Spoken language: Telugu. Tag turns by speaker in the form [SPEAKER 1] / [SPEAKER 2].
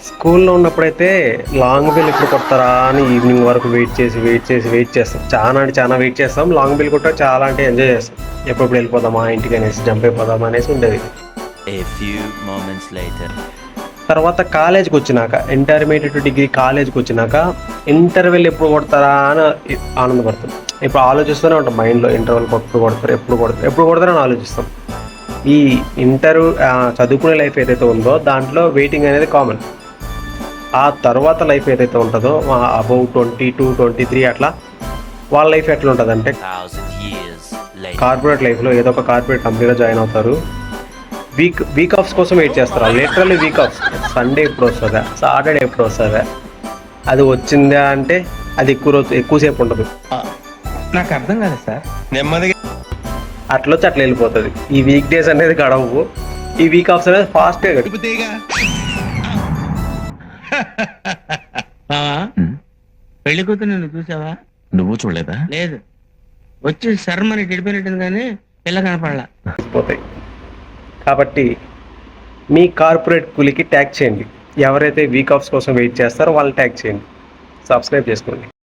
[SPEAKER 1] స్కూల్లో ఉన్నప్పుడైతే లాంగ్ బిల్ ఎప్పుడు కొడతారా అని ఈవినింగ్ వరకు వెయిట్ చేస్తాం. చాలా అంటే చాలా వెయిట్ చేస్తాం. లాంగ్ బిల్ కొట్ట చాలా అంటే ఎంజాయ్ చేస్తాం. ఎప్పుడెప్పుడు వెళ్ళిపోదామా ఇంటికి అనేసి, జంప్ అయిపోదామా అనేసి ఉండేది.
[SPEAKER 2] A few moments later.
[SPEAKER 1] తర్వాత కాలేజ్కి వచ్చినాక, ఇంటర్మీడియట్ డిగ్రీ కాలేజ్కి వచ్చినాక ఇంటర్వెల్ ఎప్పుడు కొడతారా అని ఆనందపడతాం. ఇప్పుడు ఆలోచిస్తూనే ఉంటాం మైండ్లో, ఇంటర్వెల్ ఎప్పుడు కొడతారో అని ఆలోచిస్తాం. ఈ చదువుకునే లైఫ్ ఏదైతే ఉందో దాంట్లో వెయిటింగ్ అనేది కామన్. ఆ తర్వాత లైఫ్ ఏదైతే ఉంటుందో అబౌవ్ 22, 23 అట్లా వాళ్ళ లైఫ్ ఎట్లా ఉంటుంది అంటే,
[SPEAKER 2] 1000 years later.
[SPEAKER 1] కార్పొరేట్ లైఫ్లో ఏదో ఒక కార్పొరేట్ కంపెనీలో జాయిన్ అవుతారు. వీక్ ఆఫ్స్ కోసం వెయిట్ చేస్తారు. Literally week offs. సండే ఎప్పుడు వస్తుందా, సాటర్డే ఎప్పుడు వస్తుందా, అది వచ్చిందా అంటే అది ఎక్కువసేపు ఉండదు.
[SPEAKER 3] నాకు అర్థం కాదు సార్. నెమ్మదిగా
[SPEAKER 1] అట్లా వచ్చి అట్లా వెళ్ళిపోతుంది. ఈ వీక్ డేస్ అనేది గడవు. ఈ వీక్ ఆఫ్స్ అనేది ఫాస్ట్గా గడిపితేగా.
[SPEAKER 3] పెళ్లి కూతురు నువ్వు చూసావా?
[SPEAKER 4] నువ్వు చూడలేదా?
[SPEAKER 3] లేదు, వచ్చి శర్మని గడిపినట్టుంది కానీ పిల్ల కనపడలా.
[SPEAKER 1] పోతాయి. కాబట్టి మీ కార్పొరేట్ కూలికి ట్యాగ్ చేయండి. ఎవరైతే వీక్ ఆఫ్స్ కోసం వెయిట్ చేస్తారో వాళ్ళని ట్యాగ్ చేయండి. సబ్స్క్రైబ్ చేసుకోండి.